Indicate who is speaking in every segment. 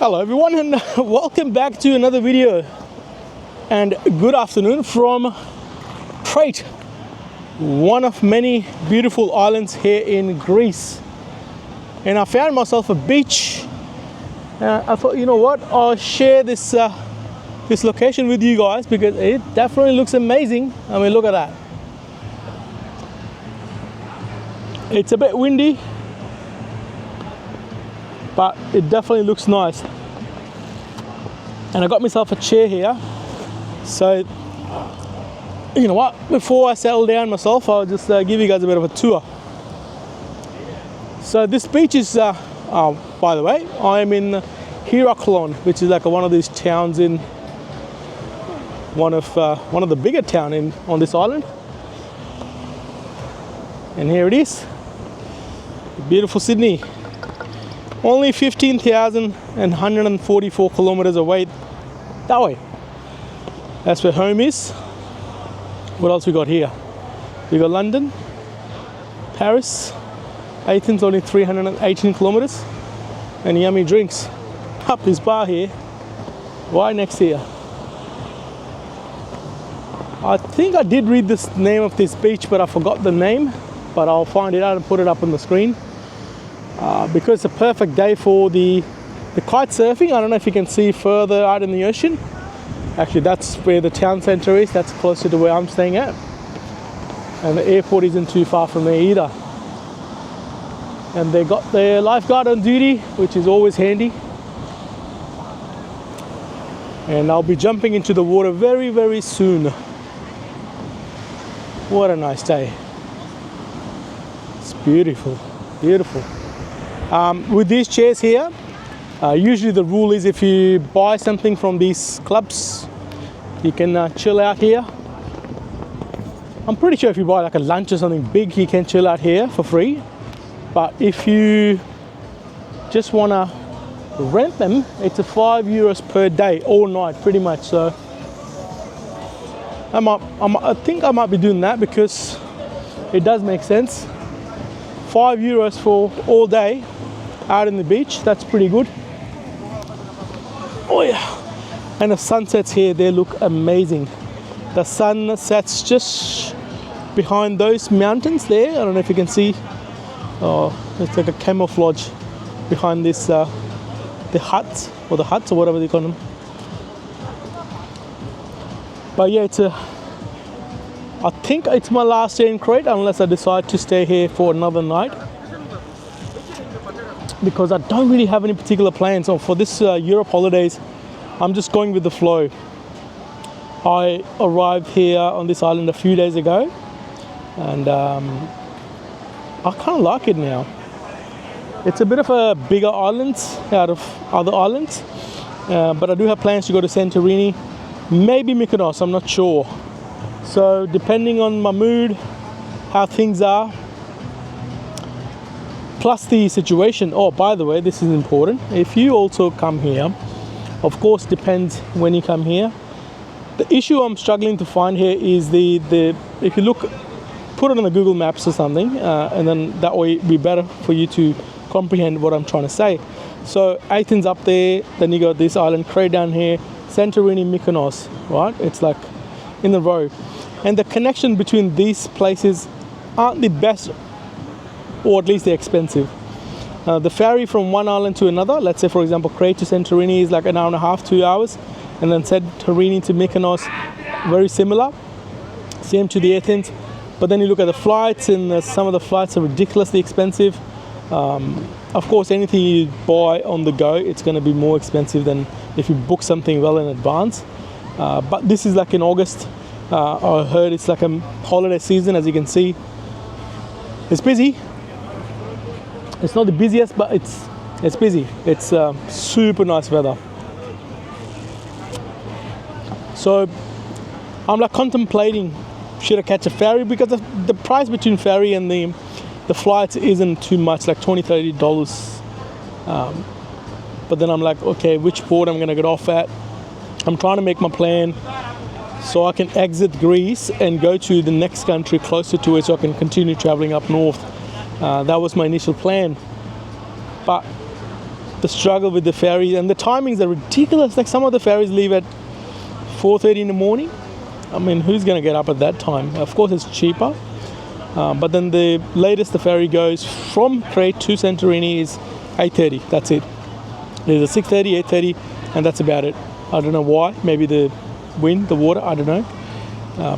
Speaker 1: Hello everyone, and welcome back to another video, and good afternoon from Crete, one of many beautiful islands here in Greece. And I found myself a beach. I thought, you know what, I'll share this this location with you guys because it definitely looks amazing. I mean, look at that. It's a bit windy, but it definitely looks nice. And I got myself a chair here, so you know what, before I settle down myself, I'll just give you guys a bit of a tour. So this beach is by the way, I'm in Hearty, which is like one of these towns in one of the bigger towns on this island. And here it is, beautiful Sydney. Only 15,144 kilometers away that way. That's where home is. What else we got here? We got London, Paris, Athens, only 318 kilometers, and yummy drinks. Up this bar here, right next here. I think I did read this name of this beach, but I forgot the name, but I'll find it out and put it up on the screen. Because it's a perfect day for the kite surfing. I don't know if you can see further out in the ocean. Actually, that's where the town centre is. That's closer to where I'm staying at. And the airport isn't too far from there either. And they got their lifeguard on duty, which is always handy. And I'll be jumping into the water very, very soon. What a nice day. It's beautiful, beautiful. With these chairs here, usually the rule is if you buy something from these clubs, you can chill out here. I'm pretty sure if you buy like a lunch or something big, you can chill out here for free. But if you just want to rent them, it's a €5 per day, all night pretty much. So I think I might be doing that because it does make sense. €5 for all day out in the beach, that's pretty good. Oh yeah, and the sunsets here, they look amazing. The sun sets just behind those mountains there. I don't know if you can see. Oh, it's like a camouflage behind this the huts or whatever they call them. But yeah, I think it's my last day in Crete unless I decide to stay here for another night, because I don't really have any particular plans. So for this Europe holidays, I'm just going with the flow. I arrived here on this island a few days ago, and I kind of like it now. It's a bit of a bigger island out of other islands, but I do have plans to go to Santorini, maybe Mykonos, I'm not sure. So depending on my mood, how things are, plus the situation. Oh, by the way, this is important. If you also come here, of course, depends when you come here. The issue I'm struggling to find here is the if you look, put it on the Google Maps or something, and then that way it'd be better for you to comprehend what I'm trying to say. So Athens up there, then you got this island, Crete down here, Santorini, Mykonos, right? It's like in the row. And the connection between these places aren't the best, or at least they're expensive. The ferry from one island to another, let's say for example Crete to Santorini, is like an hour and a half, 2 hours, and then Santorini to Mykonos, very similar, same to the Athens. But then you look at the flights, and some of the flights are ridiculously expensive. Of course, anything you buy on the go, it's going to be more expensive than if you book something well in advance. But this is like in August. I heard it's like a holiday season, as you can see. It's busy. It's not the busiest, but it's busy. It's super nice weather. So I'm like contemplating, should I catch a ferry, because the price between ferry and the flights isn't too much, like $20-30. But then I'm like, okay, which port I'm gonna get off at? I'm trying to make my plan so I can exit Greece and go to the next country closer to it, so I can continue traveling up north. That was my initial plan. But the struggle with the ferries, and the timings are ridiculous. Like some of the ferries leave at 4:30 in the morning. I mean, who's going to get up at that time? Of course, it's cheaper. But then the latest the ferry goes from Crete to Santorini is 8:30. That's it. There's a 6:30, 8:30, and that's about it. I don't know why. Maybe the wind, the water, I don't know.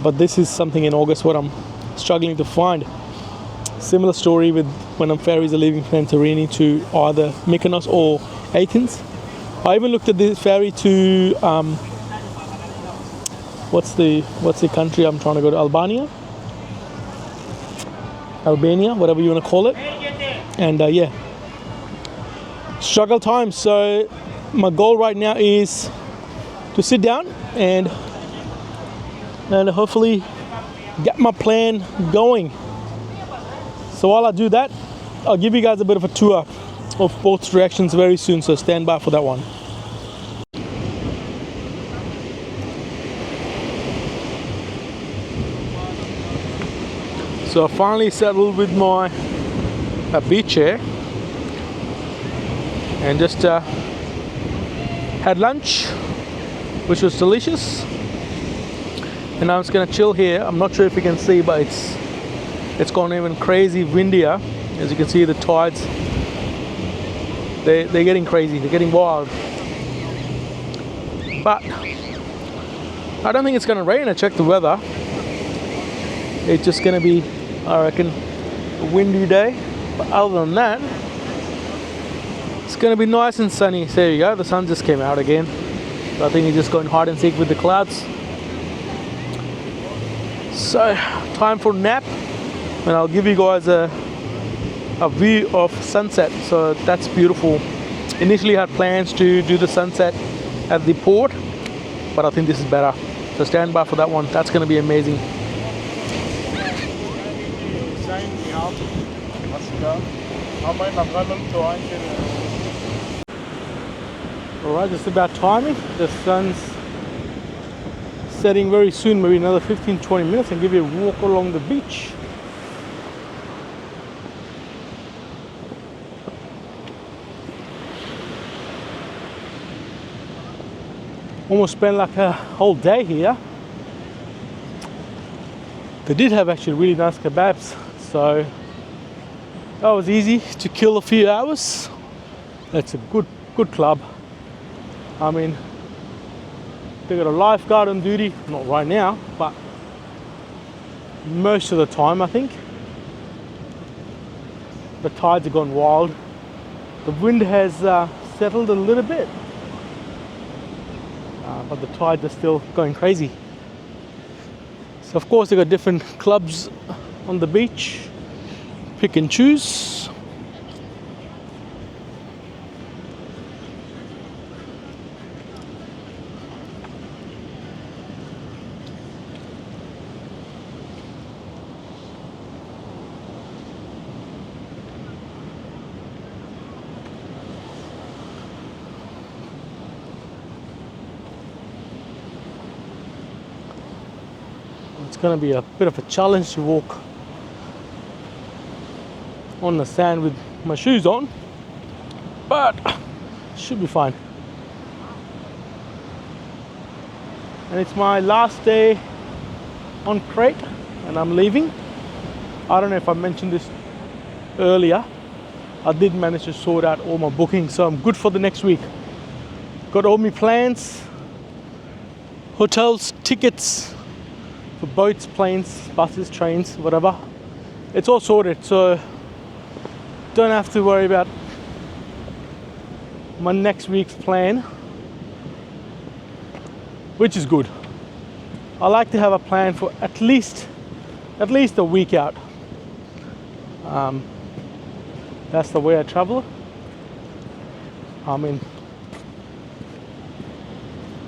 Speaker 1: But this is something in August what I'm struggling to find. Similar story with when ferries are leaving Santorini to either Mykonos or Athens. I even looked at this ferry to what's the country I'm trying to go to? Albania, whatever you want to call it. And yeah, struggle time. So my goal right now is to sit down and hopefully get my plan going. So while I do that, I'll give you guys a bit of a tour of both directions very soon, so stand by for that one. So I finally settled with my beach chair and just had lunch, which was delicious. And now I'm just gonna chill here. I'm not sure if you can see, but it's gone even crazy windier. As you can see, the tides, they're getting crazy, they're getting wild. But I don't think it's gonna rain. I checked the weather. It's just gonna be, I reckon, a windy day. But other than that, it's gonna be nice and sunny. There you go, the sun just came out again. So I think he's just going hide and seek with the clouds. So, time for nap. And I'll give you guys a view of sunset. So that's beautiful. Initially I had plans to do the sunset at the port, but I think this is better. So stand by for that one. That's going to be amazing. Alright, just about timing. The sun's setting very soon, maybe another 15-20 minutes, and give you a walk along the beach. Almost spent like a whole day here. They did have actually really nice kebabs, so that was easy to kill a few hours. That's a good club. I mean, they got a lifeguard on duty, not right now, but most of the time I think. The tides have gone wild. The wind has settled a little bit. But the tides are still going crazy. So of course they got different clubs on the beach. Pick and choose. It's going to be a bit of a challenge to walk on the sand with my shoes on, but should be fine. And it's my last day on Crete and I'm leaving. I don't know if I mentioned this earlier. I did manage to sort out all my bookings, so I'm good for the next week. Got all my plans, hotels, tickets for boats, planes, buses, trains, whatever. It's all sorted, so don't have to worry about my next week's plan, which is good. I like to have a plan for at least a week out. That's the way I travel. I mean,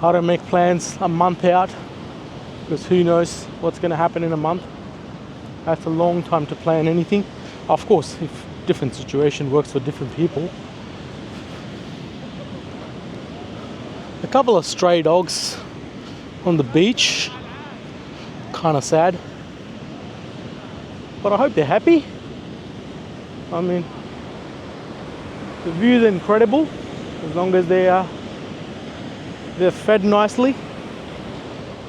Speaker 1: I don't make plans a month out, because who knows what's going to happen in a month. That's a long time to plan anything. Of course, if different situation works for different people. A couple of stray dogs on the beach, kind of sad, but I hope they're happy. I mean, the views are incredible. as long as they're fed nicely,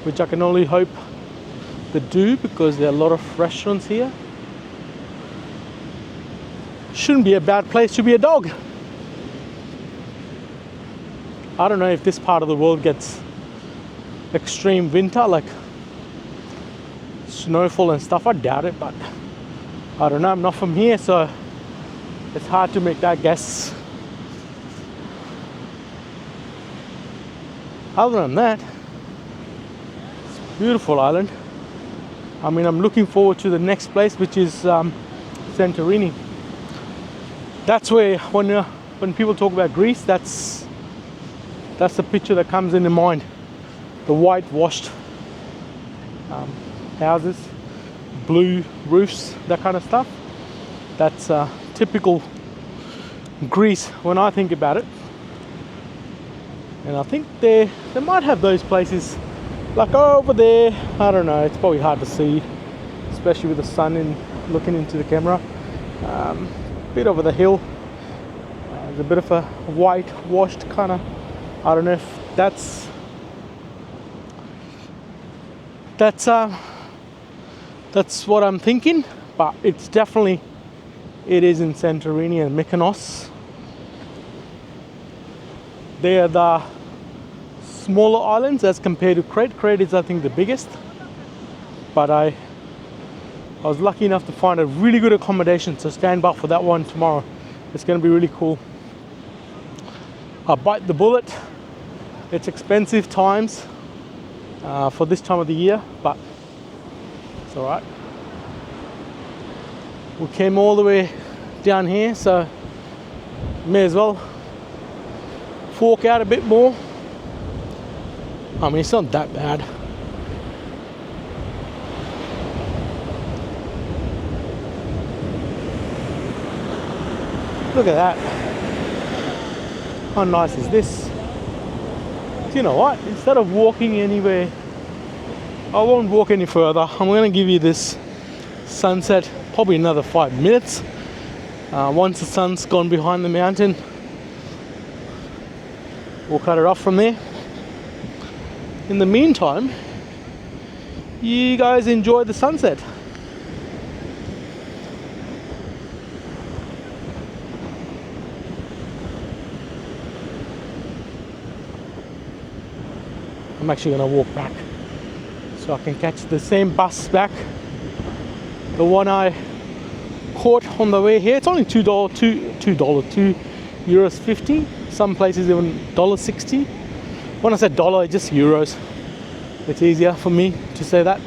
Speaker 1: which I can only hope they do because there are a lot of restaurants here. Shouldn't be a bad place to be a dog. I don't know if this part of the world gets extreme winter, like snowfall and stuff. I doubt it, but I don't know. I'm not from here, so it's hard to make that guess. Other than that, it's a beautiful island. I mean, I'm looking forward to the next place, which is Santorini. That's where, when people talk about Greece, that's the picture that comes into mind. The whitewashed houses, blue roofs, that kind of stuff. That's typical Greece when I think about it. And I think they might have those places like over there. I don't know, it's probably hard to see, especially with the sun looking into the camera. Bit over the hill, there's a bit of a whitewashed kind of, I don't know if that's what I'm thinking, but it is in Santorini and Mykonos. They are the smaller islands as compared to Crete. Crete is, I think, the biggest, but I was lucky enough to find a really good accommodation, so stand by for that one tomorrow. It's going to be really cool. I bite the bullet. It's expensive times for this time of the year, but it's all right. We came all the way down here, so may as well fork out a bit more. I mean, it's not that bad. Look at that. How nice is this? So you know what? Instead of walking anywhere, I won't walk any further. I'm going to give you this sunset probably another 5 minutes. Once the sun's gone behind the mountain, we'll cut it off from there. In the meantime, you guys enjoy the sunset. I'm actually going to walk back so I can catch the same bus back. The one I caught on the way here. It's only €2.50. Some places even $1.60. When I said dollar, it's just euros. It's easier for me to say that.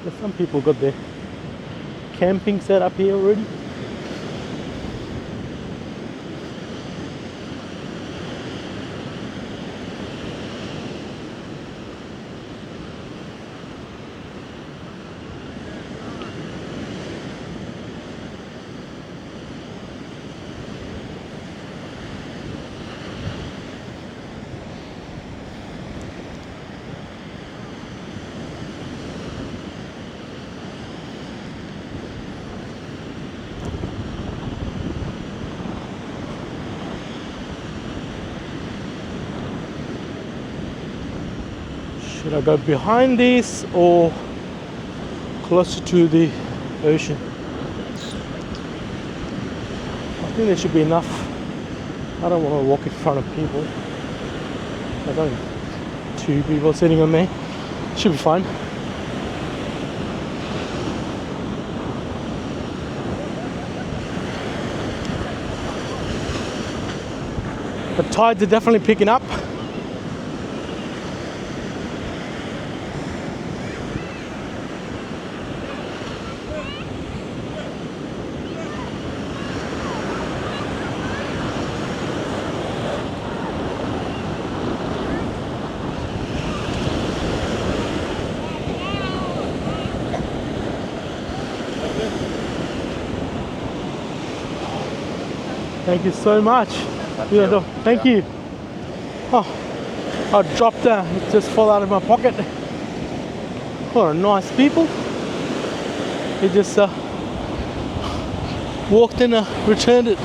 Speaker 1: There's some people got their camping set up here already. Should I go behind this or closer to the ocean? I think there should be enough. I don't want to walk in front of people. There's only 2 people sitting on there. Should be fine. The tides are definitely picking up. Thank you so much. Thank you. Oh, I dropped down, it just fell out of my pocket. What a nice people. He just walked in and returned it.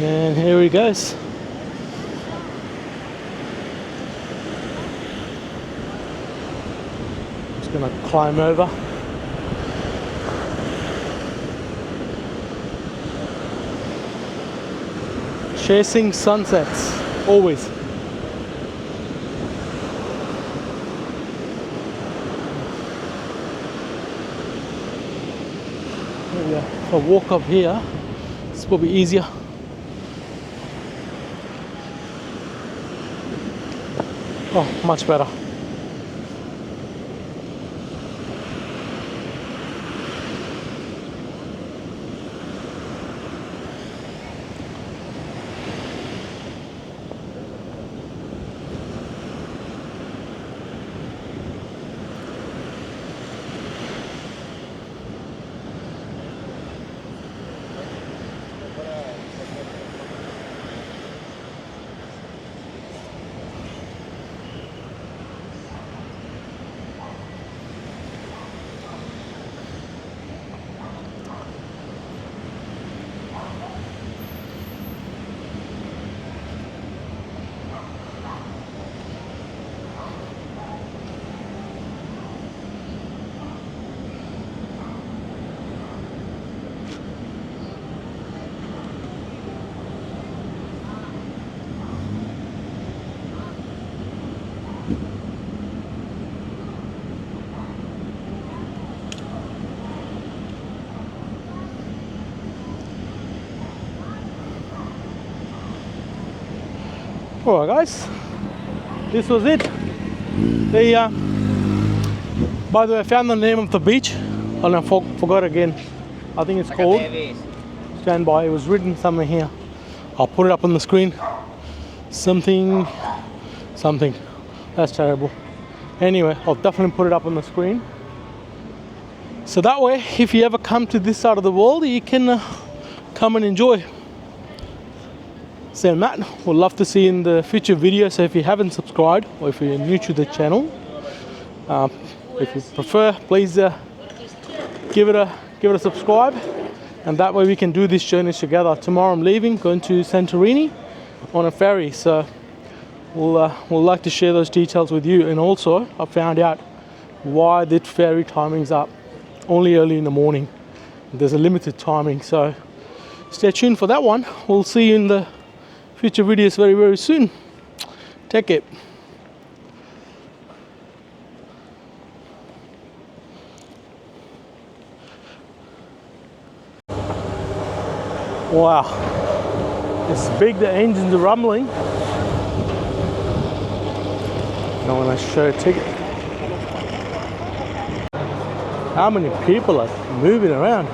Speaker 1: And here he goes. Just gonna climb over. Chasing sunsets, always. There we go. If I walk up here, it's probably easier. Oh, much better. Alright guys, this was it. By the way, I found the name of the beach and I forgot again. I think it's called, stand by, it was written somewhere here. I'll put it up on the screen. Something, that's terrible. Anyway, I'll definitely put it up on the screen. So that way, if you ever come to this side of the world, you can come and enjoy. So Matt, would love to see you in the future videos. So if you haven't subscribed or if you're new to the channel, if you prefer, please give it a subscribe, and that way we can do this journey together. Tomorrow I'm leaving, going to Santorini on a ferry, so we'll like to share those details with you. And also I found out why the ferry timing's up only early in the morning. There's a limited timing, so stay tuned for that one. We'll see you in the future videos very, very soon. Take care. Wow, it's big, the engines are rumbling. I want to show a ticket. How many people are moving around?